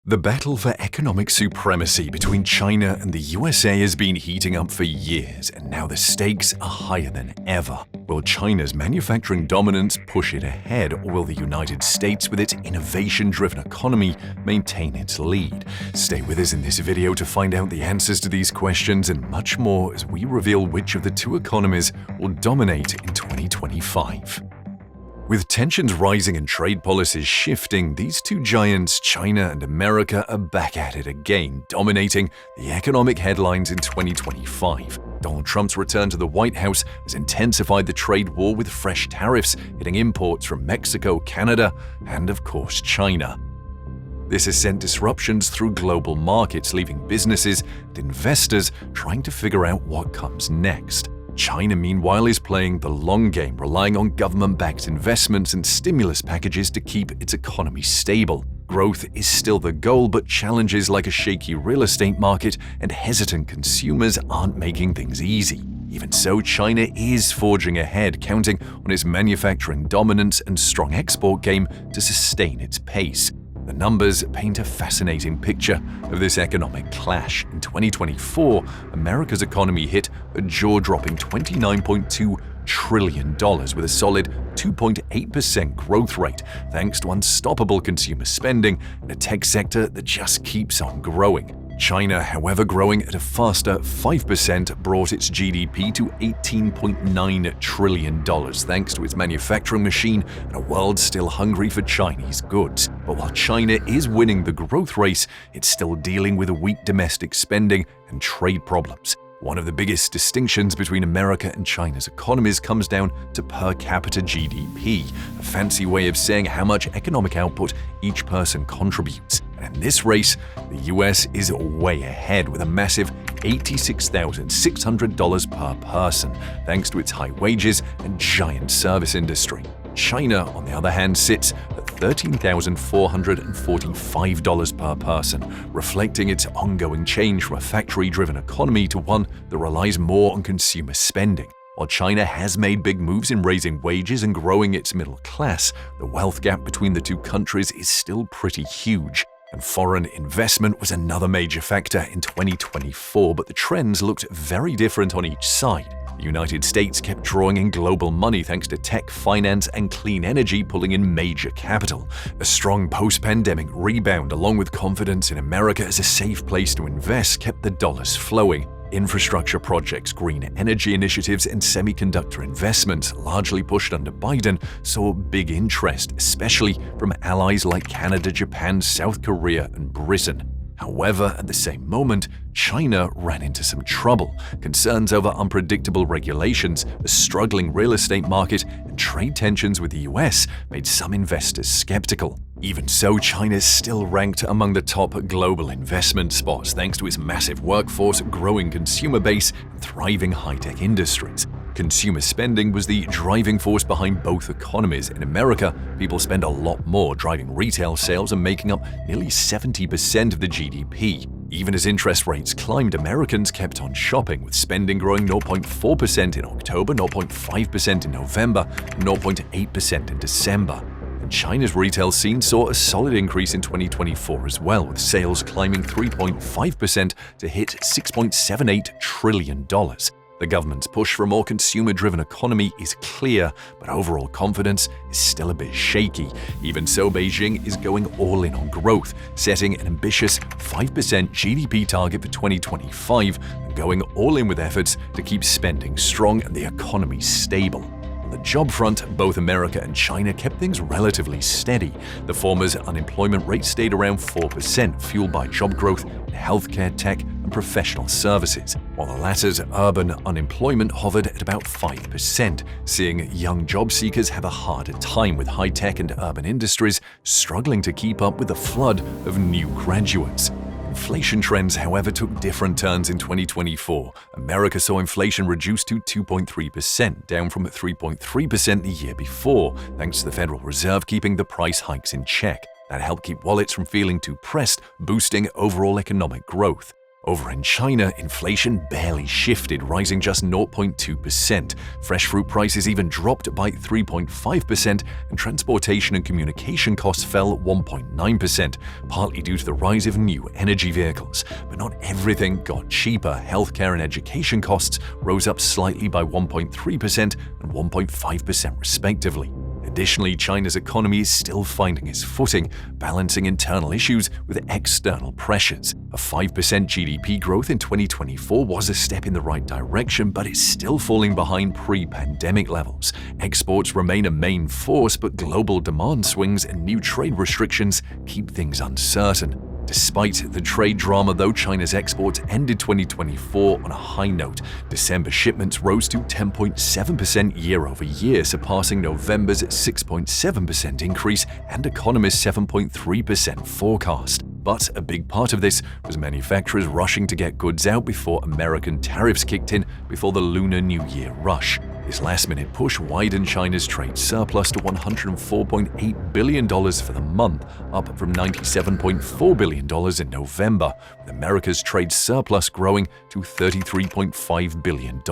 The battle for economic supremacy between China and the USA has been heating up for years, and now the stakes are higher than ever. Will China's manufacturing dominance push it ahead, or will the United States, with its innovation-driven economy, maintain its lead? Stay with us in this video to find out the answers to these questions and much more as we reveal which of the two economies will dominate in 2025. With tensions rising and trade policies shifting, these two giants, China and America, are back at it again, dominating the economic headlines in 2025. Donald Trump's return to the White House has intensified the trade war with fresh tariffs hitting imports from Mexico, Canada, and of course China. This has sent disruptions through global markets, leaving businesses and investors trying to figure out what comes next. China, meanwhile, is playing the long game, relying on government-backed investments and stimulus packages to keep its economy stable. Growth is still the goal, but challenges like a shaky real estate market and hesitant consumers aren't making things easy. Even so, China is forging ahead, counting on its manufacturing dominance and strong export game to sustain its pace. The numbers paint a fascinating picture of this economic clash. In 2024, America's economy hit a jaw-dropping $29.2 trillion with a solid 2.8% growth rate, thanks to unstoppable consumer spending and a tech sector that just keeps on growing. China, however, growing at a faster 5%, brought its GDP to $18.9 trillion thanks to its manufacturing machine and a world still hungry for Chinese goods. But while China is winning the growth race, it's still dealing with weak domestic spending and trade problems. One of the biggest distinctions between America and China's economies comes down to per capita GDP, a fancy way of saying how much economic output each person contributes. And in this race, the US is way ahead with a massive $86,600 per person, thanks to its high wages and giant service industry. China, on the other hand, sits at $13,445 per person, reflecting its ongoing change from a factory-driven economy to one that relies more on consumer spending. While China has made big moves in raising wages and growing its middle class, the wealth gap between the two countries is still pretty huge. And foreign investment was another major factor in 2024, but the trends looked very different on each side. The United States kept drawing in global money thanks to tech, finance, and clean energy pulling in major capital. A strong post-pandemic rebound, along with confidence in America as a safe place to invest, kept the dollars flowing. Infrastructure projects, green energy initiatives, and semiconductor investments, largely pushed under Biden, saw big interest, especially from allies like Canada, Japan, South Korea, and Britain. However, at the same moment, China ran into some trouble. Concerns over unpredictable regulations, a struggling real estate market, and trade tensions with the US made some investors skeptical. Even so, China is still ranked among the top global investment spots thanks to its massive workforce, growing consumer base, and thriving high-tech industries. Consumer spending was the driving force behind both economies. In America, people spend a lot more, driving retail sales and making up nearly 70% of the GDP. Even as interest rates climbed, Americans kept on shopping, with spending growing 0.4% in October, 0.5% in November, and 0.8% in December. And China's retail scene saw a solid increase in 2024 as well, with sales climbing 3.5% to hit $6.78 trillion. The government's push for a more consumer-driven economy is clear, but overall confidence is still a bit shaky. Even so, Beijing is going all in on growth, setting an ambitious 5% GDP target for 2025 and going all in with efforts to keep spending strong and the economy stable. On the job front, both America and China kept things relatively steady. The former's unemployment rate stayed around 4%, fueled by job growth in healthcare, tech, and professional services, while the latter's urban unemployment hovered at about 5%, seeing young job seekers have a harder time, with high-tech and urban industries struggling to keep up with the flood of new graduates. Inflation trends, however, took different turns in 2024. America saw inflation reduce to 2.3%, down from 3.3% the year before, thanks to the Federal Reserve keeping the price hikes in check. That helped keep wallets from feeling too pressed, boosting overall economic growth. Over in China, inflation barely shifted, rising just 0.2%. Fresh fruit prices even dropped by 3.5%, and transportation and communication costs fell 1.9%, partly due to the rise of new energy vehicles. But not everything got cheaper. Healthcare and education costs rose up slightly by 1.3% and 1.5% respectively. Additionally, China's economy is still finding its footing, balancing internal issues with external pressures. A 5% GDP growth in 2024 was a step in the right direction, but it's still falling behind pre-pandemic levels. Exports remain a main force, but global demand swings and new trade restrictions keep things uncertain. Despite the trade drama, though, China's exports ended 2024 on a high note. December shipments rose to 10.7% year-over-year, surpassing November's 6.7% increase and economists' 7.3% forecast. But a big part of this was manufacturers rushing to get goods out before American tariffs kicked in before the Lunar New Year rush. This last-minute push widened China's trade surplus to $104.8 billion for the month, up from $97.4 billion in November, with America's trade surplus growing to $33.5 billion.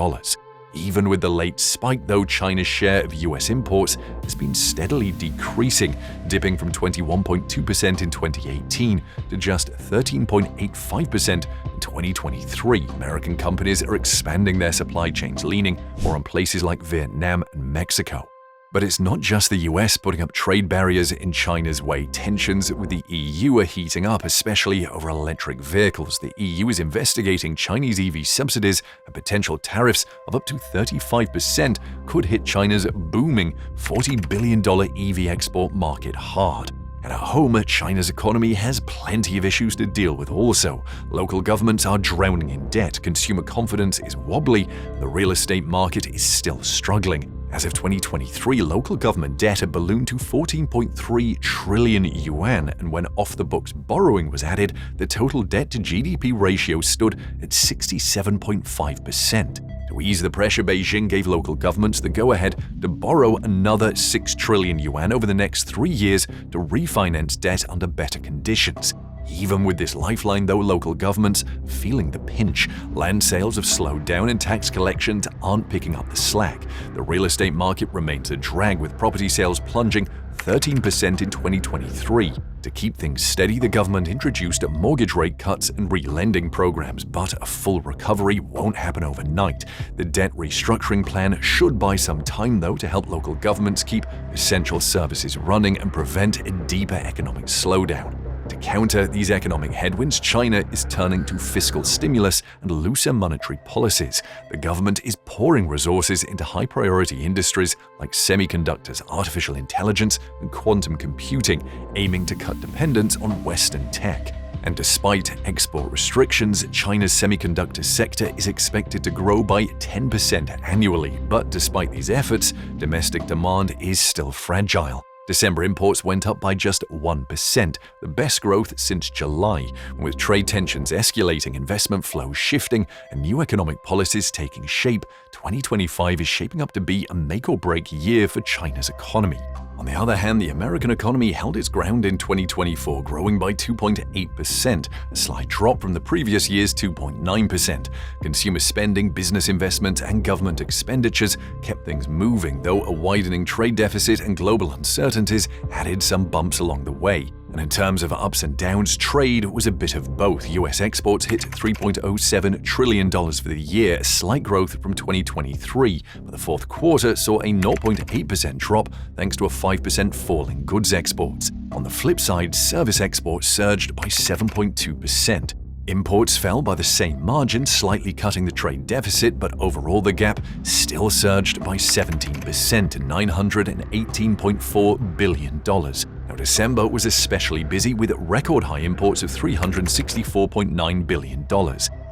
Even with the late spike, though, China's share of US imports has been steadily decreasing, dipping from 21.2% in 2018 to just 13.85% in 2023. American companies are expanding their supply chains, leaning more on places like Vietnam and Mexico. But it's not just the US putting up trade barriers in China's way. Tensions with the EU are heating up, especially over electric vehicles. The EU is investigating Chinese EV subsidies, and potential tariffs of up to 35% could hit China's booming $40 billion EV export market hard. And at home, China's economy has plenty of issues to deal with also. Local governments are drowning in debt, consumer confidence is wobbly, and the real estate market is still struggling. As of 2023, local government debt had ballooned to 14.3 trillion yuan, and when off-the-books borrowing was added, the total debt-to-GDP ratio stood at 67.5%. To ease the pressure, Beijing gave local governments the go-ahead to borrow another 6 trillion yuan over the next 3 years to refinance debt under better conditions. Even with this lifeline, though, local governments are feeling the pinch. Land sales have slowed down and tax collections aren't picking up the slack. The real estate market remains a drag, with property sales plunging 13% in 2023. To keep things steady, the government introduced mortgage rate cuts and re-lending programs, but a full recovery won't happen overnight. The debt restructuring plan should buy some time, though, to help local governments keep essential services running and prevent a deeper economic slowdown. To counter these economic headwinds, China is turning to fiscal stimulus and looser monetary policies. The government is pouring resources into high-priority industries like semiconductors, artificial intelligence, and quantum computing, aiming to cut dependence on Western tech. And despite export restrictions, China's semiconductor sector is expected to grow by 10% annually. But despite these efforts, domestic demand is still fragile. December imports went up by just 1%, the best growth since July. With trade tensions escalating, investment flows shifting, and new economic policies taking shape, 2025 is shaping up to be a make-or-break year for China's economy. On the other hand, the American economy held its ground in 2024, growing by 2.8%, a slight drop from the previous year's 2.9%. Consumer spending, business investment, and government expenditures kept things moving, though a widening trade deficit and global uncertainties added some bumps along the way. And in terms of ups and downs, trade was a bit of both. US exports hit $3.07 trillion for the year, a slight growth from 2023, but the fourth quarter saw a 0.8% drop thanks to a 5% fall in goods exports. On the flip side, service exports surged by 7.2%. Imports fell by the same margin, slightly cutting the trade deficit, but overall the gap still surged by 17% to $918.4 billion. Now, December was especially busy with record-high imports of $364.9 billion.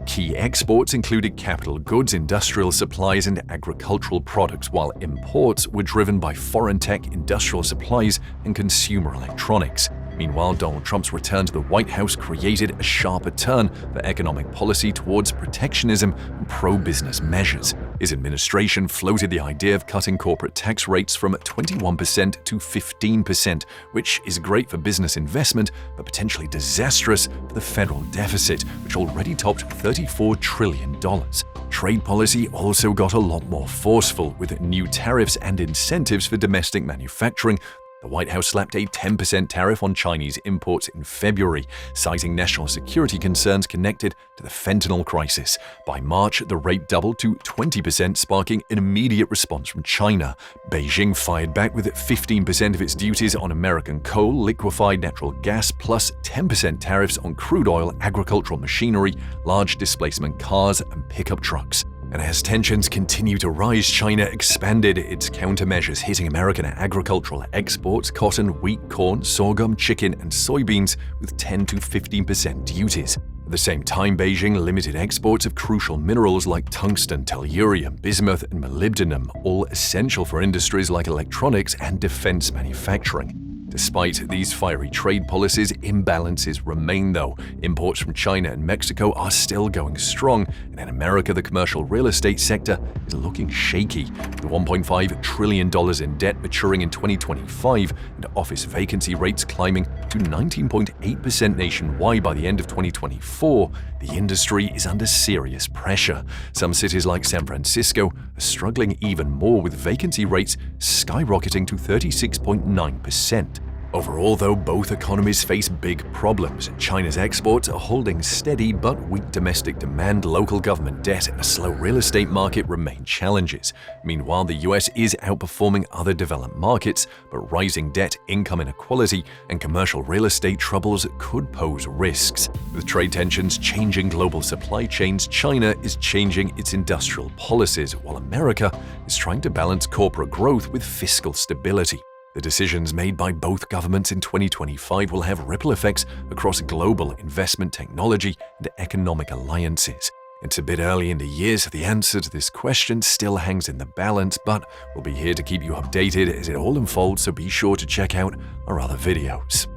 Key exports included capital goods, industrial supplies, and agricultural products, while imports were driven by foreign tech, industrial supplies, and consumer electronics. Meanwhile, Donald Trump's return to the White House created a sharper turn for economic policy towards protectionism and pro-business measures. His administration floated the idea of cutting corporate tax rates from 21% to 15%, which is great for business investment, but potentially disastrous for the federal deficit, which already topped $34 trillion. Trade policy also got a lot more forceful, with new tariffs and incentives for domestic manufacturing. The White House slapped a 10% tariff on Chinese imports in February, citing national security concerns connected to the fentanyl crisis. By March, the rate doubled to 20%, sparking an immediate response from China. Beijing fired back with 15% of its duties on American coal, liquefied natural gas, plus 10% tariffs on crude oil, agricultural machinery, large displacement cars, and pickup trucks. And as tensions continue to rise, China expanded its countermeasures, hitting American agricultural exports, cotton, wheat, corn, sorghum, chicken, and soybeans with 10 to 15% duties. At the same time, Beijing limited exports of crucial minerals like tungsten, tellurium, bismuth, and molybdenum, all essential for industries like electronics and defense manufacturing. Despite these fiery trade policies, imbalances remain though. Imports from China and Mexico are still going strong, and in America the commercial real estate sector is looking shaky, with $1.5 trillion in debt maturing in 2025 and office vacancy rates climbing to 19.8% nationwide by the end of 2024. The industry is under serious pressure. Some cities like San Francisco are struggling even more, with vacancy rates skyrocketing to 36.9%. Overall, though, both economies face big problems. China's exports are holding steady, but weak domestic demand, local government debt, and a slow real estate market remain challenges. Meanwhile, the US is outperforming other developed markets, but rising debt, income inequality, and commercial real estate troubles could pose risks. With trade tensions changing global supply chains, China is changing its industrial policies, while America is trying to balance corporate growth with fiscal stability. The decisions made by both governments in 2025 will have ripple effects across global investment, technology, and economic alliances. It's a bit early in the year, so the answer to this question still hangs in the balance, but we'll be here to keep you updated as it all unfolds, so be sure to check out our other videos.